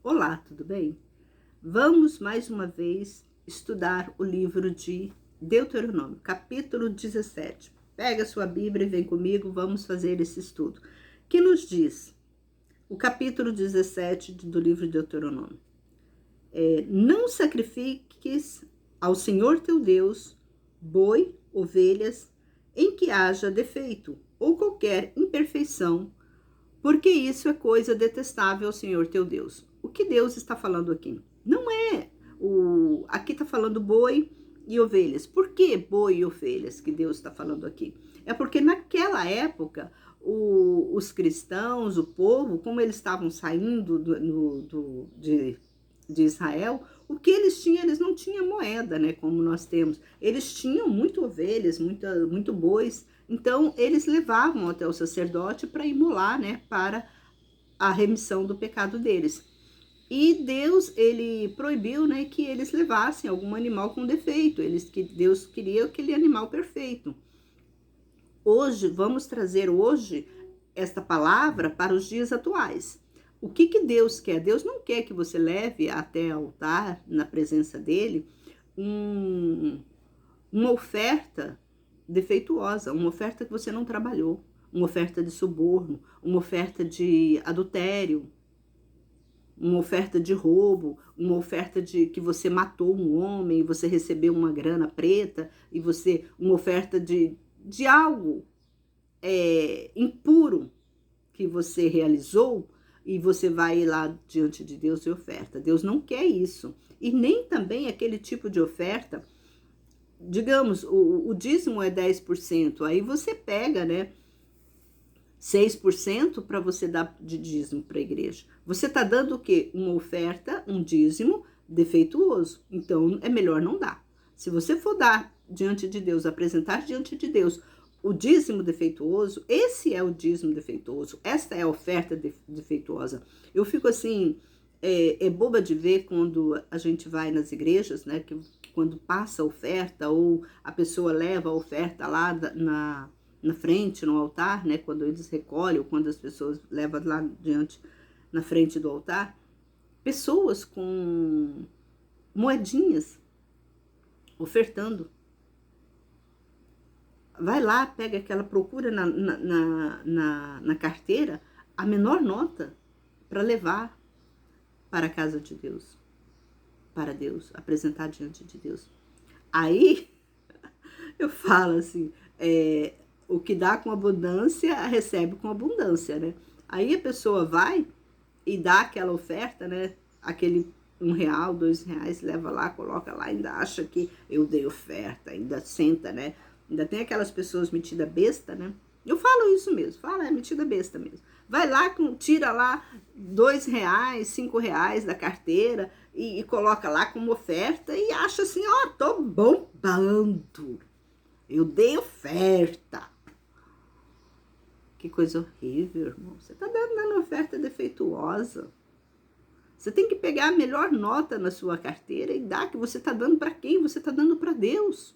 Olá, tudo bem? Vamos mais uma vez estudar o livro de Deuteronômio, capítulo 17. Pega a sua Bíblia e vem comigo, vamos fazer esse estudo. Que nos diz o capítulo 17 do livro de Deuteronômio? Não sacrifiques ao Senhor teu Deus boi, ovelhas, em que haja defeito ou qualquer imperfeição, porque isso é coisa detestável ao Senhor teu Deus. O que Deus está falando aqui? Não é aqui está falando boi e ovelhas. Por que boi e ovelhas que Deus está falando aqui? É porque naquela época os cristãos, o povo, como eles estavam saindo de Israel, o que eles tinham, eles não tinham moeda, né? Como nós temos. Eles tinham muito ovelhas, muito bois. Então, eles levavam até o sacerdote para imolar, né, para a remissão do pecado deles. E Deus, ele proibiu, né, que eles levassem algum animal com defeito. Deus queria aquele animal perfeito. Hoje, vamos trazer esta palavra para os dias atuais. O que Deus quer? Deus não quer que você leve até o altar, na presença dele, uma oferta defeituosa, uma oferta que você não trabalhou, uma oferta de suborno, uma oferta de adultério, uma oferta de roubo, uma oferta de que você matou um homem e você recebeu uma grana preta, e uma oferta de algo impuro que você realizou, e você vai lá diante de Deus e oferta. Deus não quer isso. E nem também aquele tipo de oferta. Digamos, o dízimo é 10%, aí você pega, né, 6% para você dar de dízimo para a igreja. Você está dando o quê? Uma oferta, um dízimo defeituoso. Então, é melhor não dar. Se você for dar diante de Deus, apresentar diante de Deus o dízimo defeituoso, esse é o dízimo defeituoso, esta é a oferta defeituosa. Eu fico assim, boba de ver quando a gente vai nas igrejas, né, que quando passa a oferta, ou a pessoa leva a oferta lá na frente, no altar, né, quando eles recolhem, ou quando as pessoas levam lá diante, na frente do altar, pessoas com moedinhas ofertando. Vai lá, pega procura na carteira a menor nota para levar para a casa de Deus, para Deus, apresentar diante de Deus. Aí eu falo assim, o que dá com abundância, recebe com abundância, né? Aí a pessoa vai e dá aquela oferta, né? Aquele R$1, R$2, leva lá, coloca lá, ainda acha que eu dei oferta, ainda senta, né? Ainda tem aquelas pessoas metidas besta, né? Eu falo isso mesmo, é metida besta mesmo. Vai lá, tira lá R$2, R$5 da carteira e coloca lá como oferta e acha assim, tô bombando. Eu dei oferta. Que coisa horrível, irmão. Você tá dando oferta defeituosa. Você tem que pegar a melhor nota na sua carteira e dar, que você tá dando para quem? Você tá dando para Deus.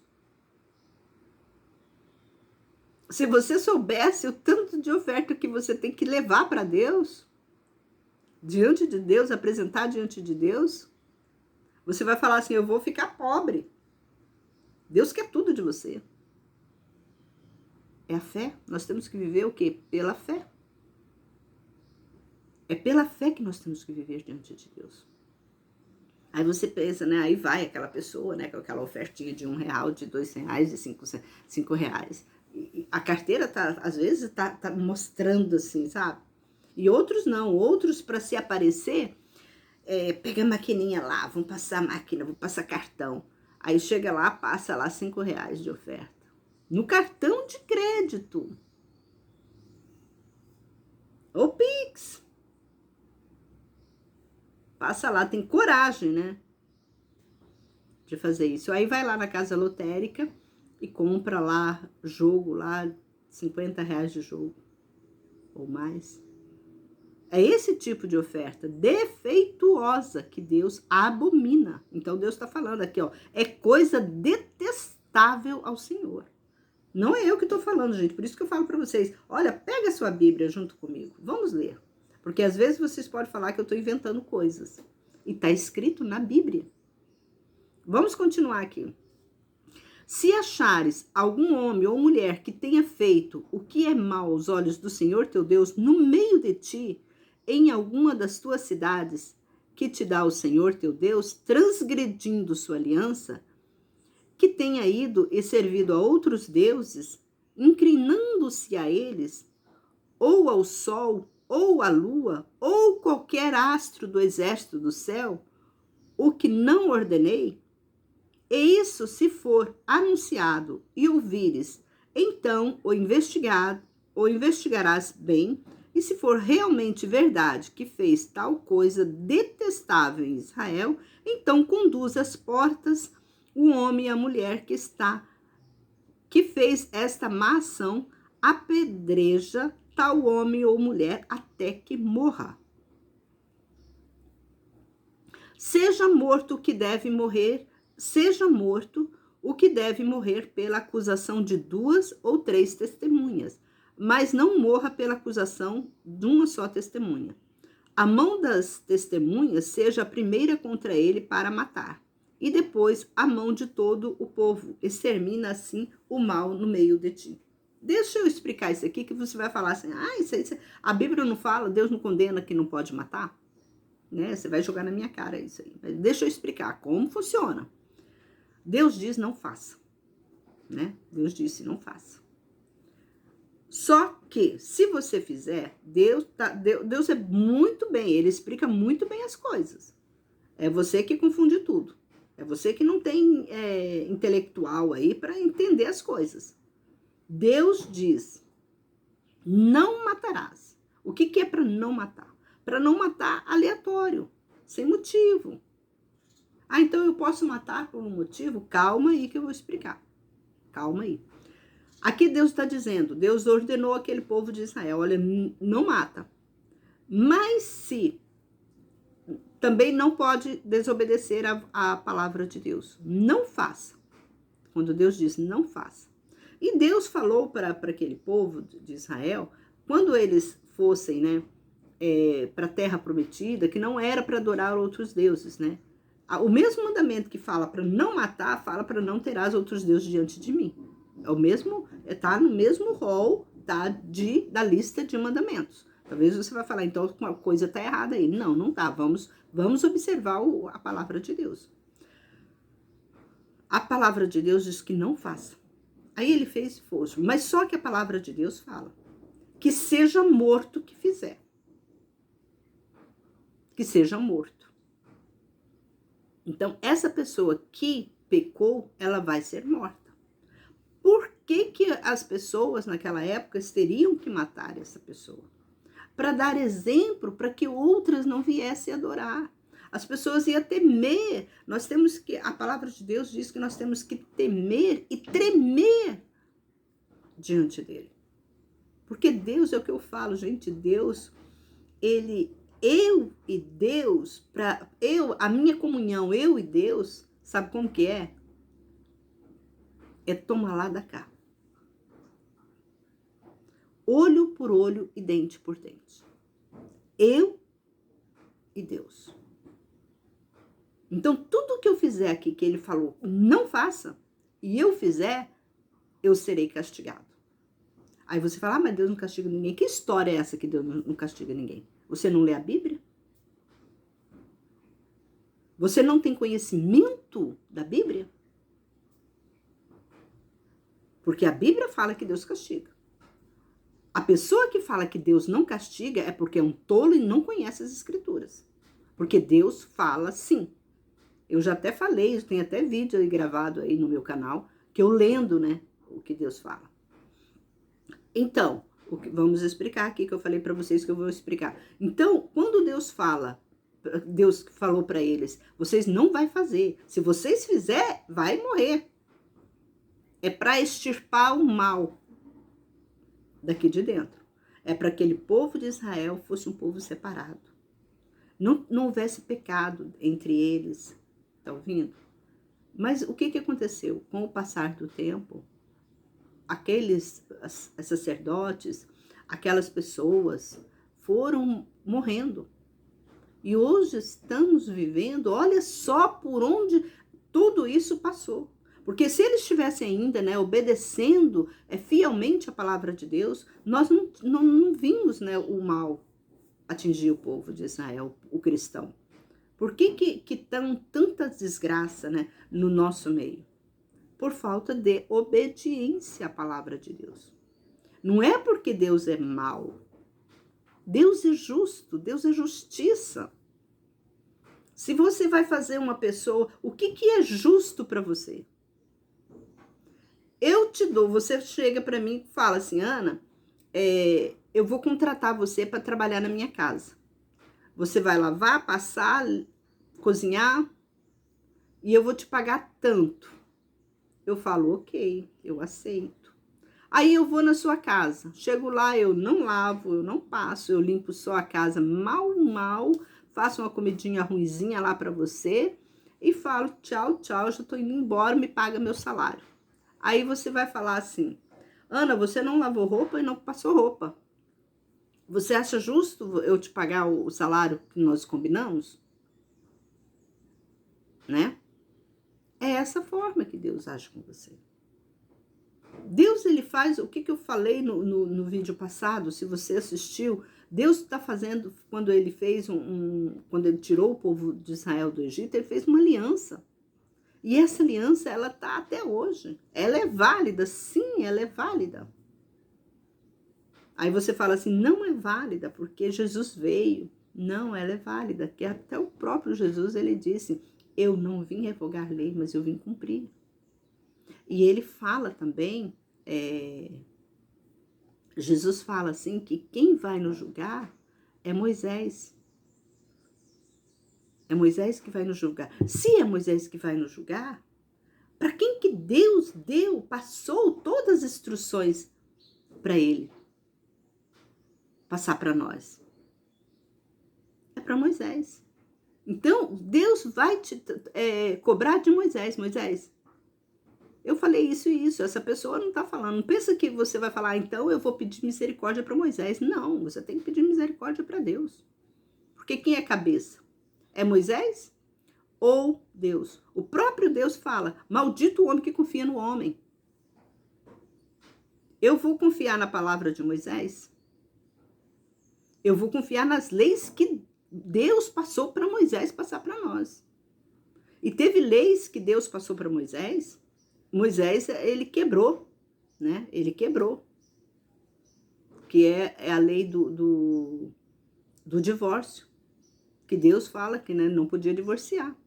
Se você soubesse o tanto de oferta que você tem que levar para Deus, diante de Deus, apresentar diante de Deus, você vai falar assim, eu vou ficar pobre. Deus quer tudo de você. É a fé. Nós temos que viver o quê? Pela fé. É pela fé que nós temos que viver diante de Deus. Aí você pensa, né? Aí vai aquela pessoa, né? Com aquela ofertinha de R$1, de R$2, de R$5. E a carteira às vezes tá mostrando assim, sabe? E outros não. Outros, para se aparecer, pega a maquininha lá, vão passar a máquina, vão passar cartão. Aí chega lá, passa lá R$5 de oferta. No cartão de crédito. Ou Pix. Passa lá, tem coragem, né? De fazer isso. Aí vai lá na casa lotérica e compra lá jogo, lá R$50 de jogo. Ou mais. É esse tipo de oferta defeituosa que Deus abomina. Então Deus está falando aqui, é coisa detestável ao Senhor. Não é eu que estou falando, gente. Por isso que eu falo para vocês, olha, pega a sua Bíblia junto comigo. Vamos ler. Porque às vezes vocês podem falar que eu estou inventando coisas. E está escrito na Bíblia. Vamos continuar aqui. Se achares algum homem ou mulher que tenha feito o que é mal aos olhos do Senhor teu Deus no meio de ti, em alguma das tuas cidades, que te dá o Senhor teu Deus, transgredindo sua aliança, que tenha ido e servido a outros deuses, inclinando-se a eles, ou ao sol, ou à lua, ou qualquer astro do exército do céu, o que não ordenei, e isso se for anunciado e ouvires, então o investigarás bem, e se for realmente verdade que fez tal coisa detestável em Israel, então conduz às portas o homem e a mulher que fez esta má ação, apedreja tal homem ou mulher até que morra. Seja morto o que deve morrer pela acusação de 2 ou 3 testemunhas, mas não morra pela acusação de uma só testemunha. A mão das testemunhas seja a primeira contra ele para matar, e depois a mão de todo o povo, extermina assim o mal no meio de ti. Deixa eu explicar isso aqui, que você vai falar assim, a Bíblia não fala, Deus não condena que não pode matar? Né? Você vai jogar na minha cara isso aí. Mas deixa eu explicar como funciona. Deus diz não faça, né? Deus disse não faça. Só que se você fizer, Deus é muito bem, ele explica muito bem as coisas. É você que confunde tudo. É você que não tem intelectual aí para entender as coisas. Deus diz, não matarás. O que é para não matar? Para não matar aleatório, sem motivo. Então eu posso matar por um motivo? Calma aí que eu vou explicar. Calma aí. Aqui Deus está dizendo, Deus ordenou aquele povo de Israel, olha, não mata. Mas se também não pode desobedecer a palavra de Deus. Não faça. Quando Deus diz não faça. E Deus falou para aquele povo de Israel, quando eles fossem, né, para a terra prometida, que não era para adorar outros deuses, né? O mesmo mandamento que fala para não matar, fala para não terás outros deuses diante de mim. É o mesmo, tá no mesmo rol, tá, da lista de mandamentos. Talvez você vai falar, então uma coisa tá errada aí. Não, não tá. Vamos observar a palavra de Deus. A palavra de Deus diz que não faça. Aí ele fez e foi. Mas só que a palavra de Deus fala que seja morto o que fizer. Que seja morto. Então, essa pessoa que pecou, ela vai ser morta. Por que as pessoas naquela época teriam que matar essa pessoa? Para dar exemplo, para que outras não viessem adorar. As pessoas iam temer. A palavra de Deus diz que nós temos que temer e tremer diante dele. Porque Deus, é o que eu falo, gente, Deus, eu e Deus, a minha comunhão, eu e Deus, sabe como que é? É toma lá da cá. Olho por olho e dente por dente. Eu e Deus. Então, tudo que eu fizer aqui, que ele falou, não faça, e eu fizer, eu serei castigado. Aí você fala, mas Deus não castiga ninguém. Que história é essa que Deus não castiga ninguém? Você não lê a Bíblia? Você não tem conhecimento da Bíblia? Porque a Bíblia fala que Deus castiga. A pessoa que fala que Deus não castiga é porque é um tolo e não conhece as Escrituras. Porque Deus fala sim. Eu já até falei, tem até vídeo aí gravado aí no meu canal, que eu lendo, né, o que Deus fala. Então, vamos explicar aqui, que eu falei para vocês que eu vou explicar. Então, quando Deus falou para eles, vocês não vai fazer. Se vocês fizer, vai morrer. É para extirpar o mal daqui de dentro. É para que aquele povo de Israel fosse um povo separado. Não houvesse pecado entre eles. Tá ouvindo? Mas o que aconteceu? Com o passar do tempo, aqueles sacerdotes, aquelas pessoas foram morrendo. E hoje estamos vivendo, olha só por onde tudo isso passou. Porque se eles estivessem ainda, né, obedecendo fielmente a palavra de Deus, nós não vimos, né, o mal atingir o povo de Israel, o cristão. Por que estão tanta desgraça, né, no nosso meio? Por falta de obediência à palavra de Deus. Não é porque Deus é mau. Deus é justo, Deus é justiça. Se você vai fazer uma pessoa, o que é justo para você? Eu te dou, você chega para mim e fala assim, Ana, eu vou contratar você para trabalhar na minha casa. Você vai lavar, passar, cozinhar e eu vou te pagar tanto. Eu falo, ok, eu aceito. Aí eu vou na sua casa, chego lá, eu não lavo, eu não passo, eu limpo só a casa mal, faço uma comidinha ruinzinha lá para você e falo tchau, já tô indo embora, me paga meu salário. Aí você vai falar assim, Ana, você não lavou roupa e não passou roupa. Você acha justo eu te pagar o salário que nós combinamos? Né? É essa forma que Deus age com você. Deus, ele faz o que eu falei no vídeo passado, se você assistiu, Deus está fazendo, quando ele fez quando ele tirou o povo de Israel do Egito, ele fez uma aliança. E essa aliança, ela está até hoje. Ela é válida, sim, ela é válida. Aí você fala assim, não é válida, porque Jesus veio. Não, ela é válida, que até o próprio Jesus, ele disse, eu não vim revogar lei, mas eu vim cumprir. E ele fala também, Jesus fala assim, que quem vai nos julgar é Moisés. É Moisés que vai nos julgar. Se é Moisés que vai nos julgar, para quem que Deus passou todas as instruções para ele passar para nós? É para Moisés. Então, Deus vai te cobrar de Moisés. Moisés, eu falei isso e isso, essa pessoa não está falando. Não pensa que você vai falar, então eu vou pedir misericórdia para Moisés. Não, você tem que pedir misericórdia para Deus. Porque quem é cabeça? É Moisés ou Deus? O próprio Deus fala, maldito o homem que confia no homem. Eu vou confiar na palavra de Moisés? Eu vou confiar nas leis que Deus passou para Moisés passar para nós. E teve leis que Deus passou para Moisés, ele quebrou, né? Ele quebrou. Que é a lei do divórcio. Que Deus fala que, né, não podia divorciar.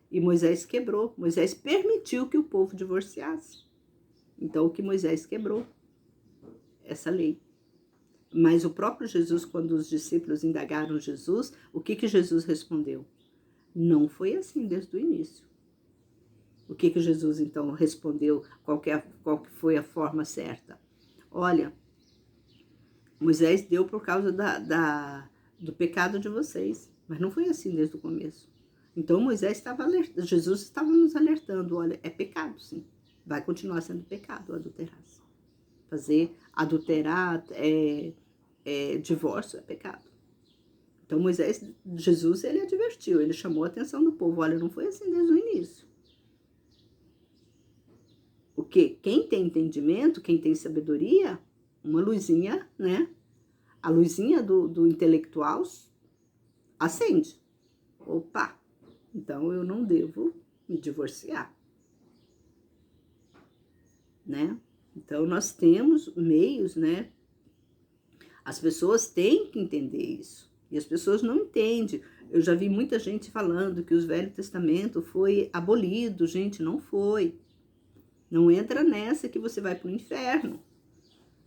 E Moisés quebrou. Moisés permitiu que o povo divorciasse. Então, o que Moisés quebrou? Essa lei. Mas o próprio Jesus, quando os discípulos indagaram Jesus, o que Jesus respondeu? Não foi assim desde o início. O que Jesus, então, respondeu? Qual que foi a forma certa? Olha, Moisés deu por causa do pecado de vocês. Mas não foi assim desde o começo. Então Jesus estava nos alertando, olha, é pecado sim. Vai continuar sendo pecado adulterar. Adulterar, divórcio é pecado. Então Jesus, ele advertiu, ele chamou a atenção do povo, olha, não foi assim desde o início. O quê? Quem tem entendimento, quem tem sabedoria, uma luzinha, né? A luzinha do intelectual acende. Opa, então eu não devo me divorciar, né? Então nós temos meios, né? As pessoas têm que entender isso. E as pessoas não entendem. Eu já vi muita gente falando que o Velho Testamento foi abolido. Gente, não foi. Não entra nessa que você vai para o inferno.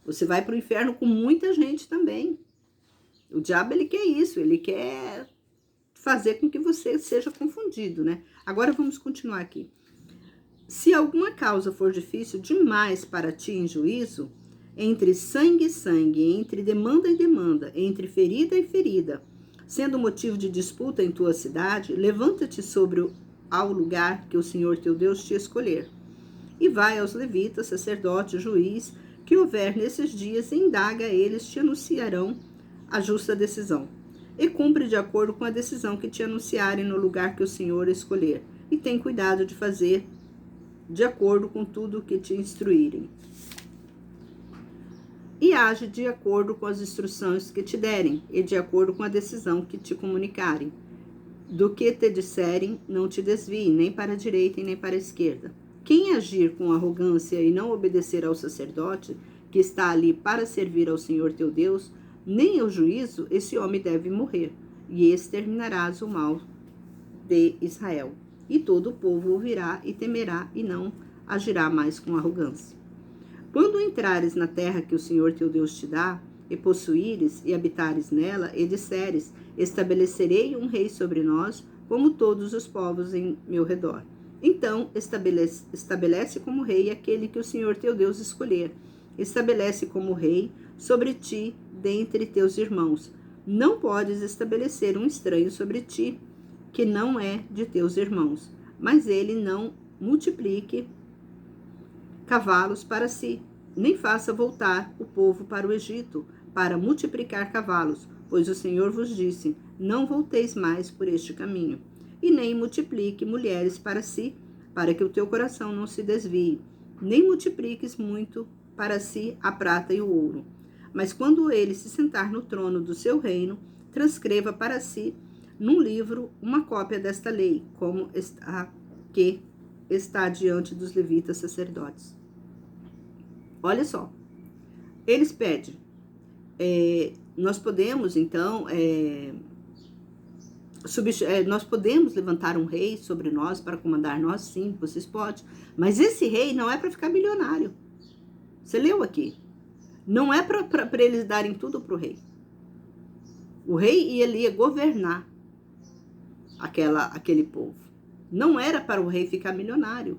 Você vai para o inferno com muita gente também. O diabo, ele quer isso, ele quer fazer com que você seja confundido, né? Agora vamos continuar aqui. Se alguma causa for difícil demais para ti em juízo, entre sangue e sangue, entre demanda e demanda, entre ferida e ferida, sendo motivo de disputa em tua cidade, levanta-te ao lugar que o Senhor teu Deus te escolher. E vai aos levitas, sacerdote, juiz, que houver nesses dias, e indaga, eles te anunciarão a justa decisão. E cumpre de acordo com a decisão que te anunciarem no lugar que o Senhor escolher. E tem cuidado de fazer de acordo com tudo que te instruírem. E age de acordo com as instruções que te derem, e de acordo com a decisão que te comunicarem. Do que te disserem, não te desvie, nem para a direita e nem para a esquerda. Quem agir com arrogância e não obedecer ao sacerdote, que está ali para servir ao Senhor teu Deus, nem ao juízo, esse homem deve morrer, e exterminarás o mal de Israel. E todo o povo ouvirá e temerá, e não agirá mais com arrogância. Quando entrares na terra que o Senhor teu Deus te dá, e possuíres e habitares nela, e disseres, estabelecerei um rei sobre nós, como todos os povos em meu redor. Então estabelece como rei aquele que o Senhor teu Deus escolher. Estabelece como rei sobre ti, dentre teus irmãos. Não podes estabelecer um estranho sobre ti, que não é de teus irmãos, mas ele não multiplique cavalos para si, nem faça voltar o povo para o Egito, para multiplicar cavalos, pois o Senhor vos disse, não volteis mais por este caminho, e nem multiplique mulheres para si, para que o teu coração não se desvie, nem multipliques muito para si a prata e o ouro. Mas quando ele se sentar no trono do seu reino, transcreva para si, num livro, uma cópia desta lei, como que está diante dos levitas sacerdotes. Olha só, eles pedem, nós podemos, então, nós podemos levantar um rei sobre nós para comandar nós? Sim, vocês podem. Mas esse rei não é para ficar milionário. Você leu aqui. Não é para eles darem tudo para o rei. O rei ia governar aquele povo. Não era para o rei ficar milionário.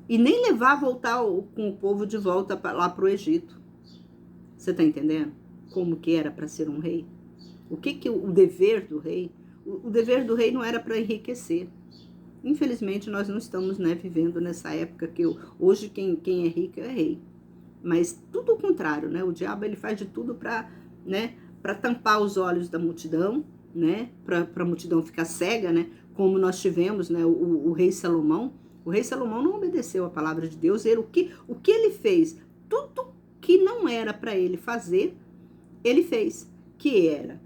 E nem voltar com o povo de volta lá para o Egito. Você está entendendo? Como que era para ser um rei? O que o dever do rei? O dever do rei não era para enriquecer. Infelizmente, nós não estamos, vivendo nessa época que hoje quem é rico é rei. Mas tudo o contrário, né? O diabo ele faz de tudo para tampar os olhos da multidão, né? Para a multidão ficar cega, né? Como nós tivemos, né? O rei Salomão. O rei Salomão não obedeceu a palavra de Deus. O que ele fez? Tudo que não era para ele fazer, ele fez. Que era,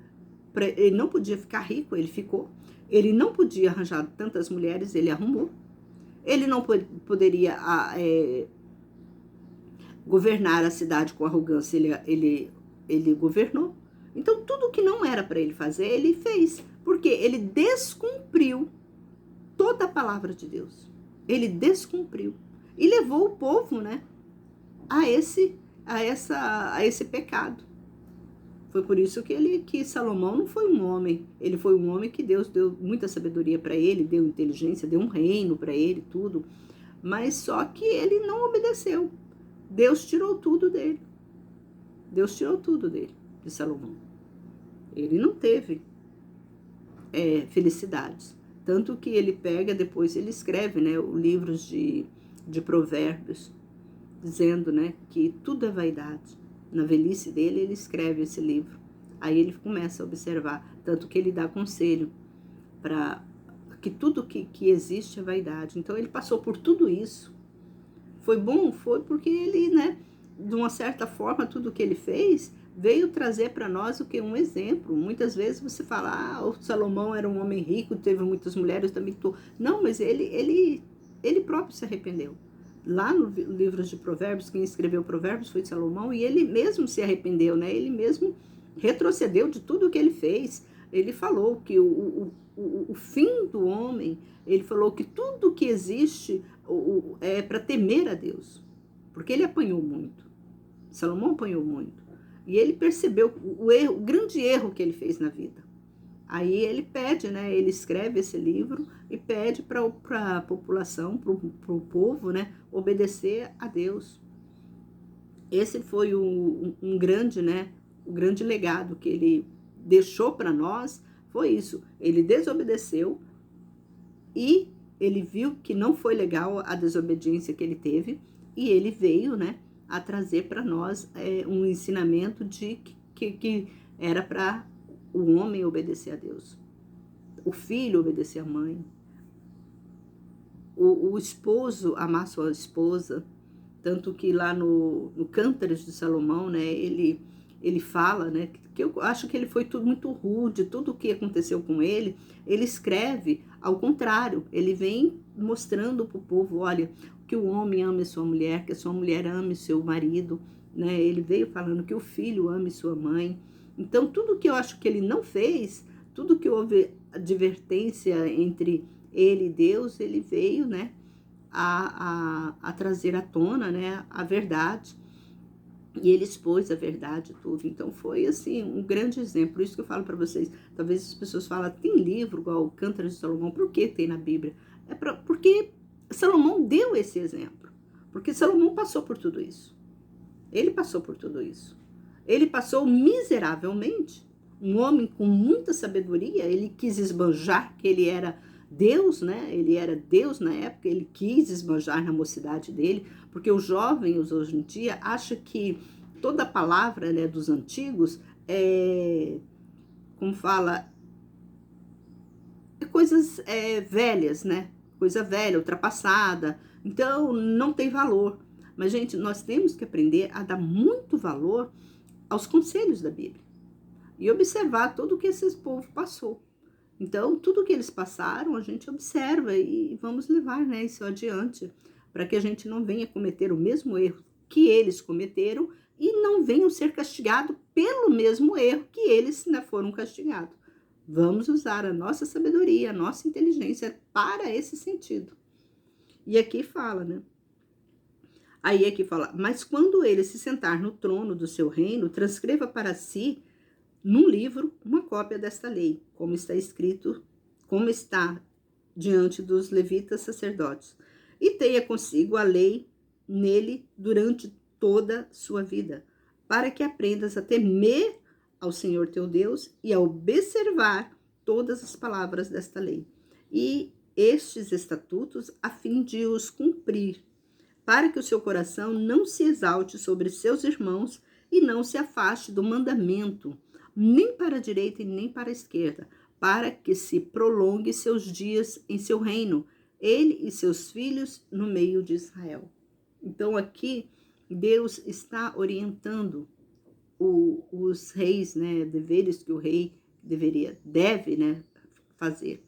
ele não podia ficar rico, ele ficou. Ele não podia arranjar tantas mulheres, ele arrumou. Ele não poderia governar a cidade com arrogância, ele governou. Então, tudo que não era para ele fazer, ele fez. Porque ele descumpriu toda a palavra de Deus. Ele descumpriu. E levou o povo, a esse pecado. Foi por isso que Salomão não foi um homem. Ele foi um homem que Deus deu muita sabedoria para ele, deu inteligência, deu um reino para ele, tudo. Mas só que ele não obedeceu. Deus tirou tudo dele. Deus tirou tudo dele, de Salomão. Ele não teve felicidades. Tanto que ele pega, depois ele escreve, livros de provérbios, dizendo, que tudo é vaidade. Na velhice dele, ele escreve esse livro. Aí ele começa a observar, tanto que ele dá conselho para que tudo que existe é vaidade. Então, ele passou por tudo isso. Foi bom? Foi porque ele, de uma certa forma, tudo que ele fez veio trazer para nós um exemplo. Muitas vezes você fala, o Salomão era um homem rico, teve muitas mulheres também. Não, mas ele próprio se arrependeu. Lá no livro de Provérbios, quem escreveu Provérbios foi Salomão, e ele mesmo se arrependeu, Ele mesmo retrocedeu de tudo que ele fez. Ele falou que o fim do homem, ele falou que tudo que existe é para temer a Deus, porque ele apanhou muito. Salomão apanhou muito. E ele percebeu o grande erro que ele fez na vida. Aí ele pede, ele escreve esse livro e pede para a população, para o povo, obedecer a Deus. Esse foi um grande, o grande legado que ele deixou para nós, foi isso. Ele desobedeceu e ele viu que não foi legal a desobediência que ele teve, e ele veio, a trazer para nós um ensinamento de que era para o homem obedecer a Deus, o filho obedecer à mãe, o esposo amar sua esposa. Tanto que lá no Cântares de Salomão, né, ele fala, né, que eu acho que ele foi tudo muito rude, tudo o que aconteceu com ele escreve ao contrário, ele vem mostrando para o povo, olha, que o homem ame sua mulher, que a sua mulher ame seu marido, né, ele veio falando que o filho ame sua mãe. Então, tudo que eu acho que ele não fez, tudo que houve advertência entre ele e Deus, ele veio, né, a trazer à tona, né, a verdade, e ele expôs a verdade tudo. Então foi assim um grande exemplo. Por isso que eu falo para vocês, talvez as pessoas falam, tem livro igual o Cântares de Salomão, por que tem na Bíblia? Porque Salomão deu esse exemplo, porque Salomão passou por tudo isso, ele passou por tudo isso, ele passou miseravelmente. Um homem com muita sabedoria, ele quis esbanjar que ele era Deus, né? Ele era Deus na época, ele quis esbanjar na mocidade dele, porque os jovens hoje em dia acham que toda a palavra, né, dos antigos como fala, coisas velhas, né? Coisa velha, ultrapassada, então não tem valor. Mas, gente, nós temos que aprender a dar muito valor aos conselhos da Bíblia e observar tudo o que esse povo passou. Então, tudo que eles passaram, a gente observa e vamos levar, né, isso adiante, para que a gente não venha cometer o mesmo erro que eles cometeram e não venham ser castigados pelo mesmo erro que eles, né, foram castigados. Vamos usar a nossa sabedoria, a nossa inteligência para esse sentido. E aqui fala, né? Aí aqui fala, mas quando ele se sentar no trono do seu reino, transcreva para si num livro uma cópia desta lei, como está escrito, como está diante dos levitas sacerdotes, e tenha consigo a lei nele durante toda sua vida, para que aprendas a temer ao Senhor teu Deus e a observar todas as palavras desta lei, e estes estatutos a fim de os cumprir, para que o seu coração não se exalte sobre seus irmãos e não se afaste do mandamento, nem para a direita e nem para a esquerda, para que se prolongue seus dias em seu reino, ele e seus filhos no meio de Israel. Então aqui Deus está orientando os reis, né, deveres que o rei deve, né, fazer.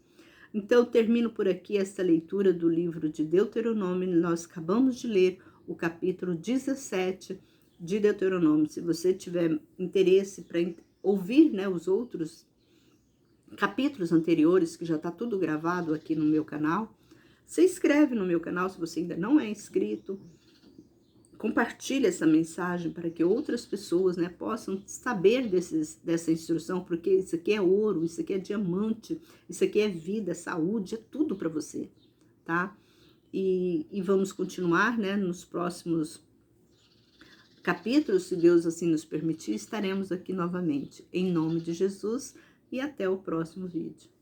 Então, termino por aqui esta leitura do livro de Deuteronômio. Nós acabamos de ler o capítulo 17 de Deuteronômio. Se você tiver interesse para ouvir, né, os outros capítulos anteriores, que já está tudo gravado aqui no meu canal, se inscreve no meu canal se você ainda não é inscrito. Compartilhe essa mensagem para que outras pessoas, né, possam saber dessa instrução, porque isso aqui é ouro, isso aqui é diamante, isso aqui é vida, é saúde, é tudo para você, tá? E vamos continuar, né, nos próximos capítulos, se Deus assim nos permitir, estaremos aqui novamente. Em nome de Jesus e até o próximo vídeo.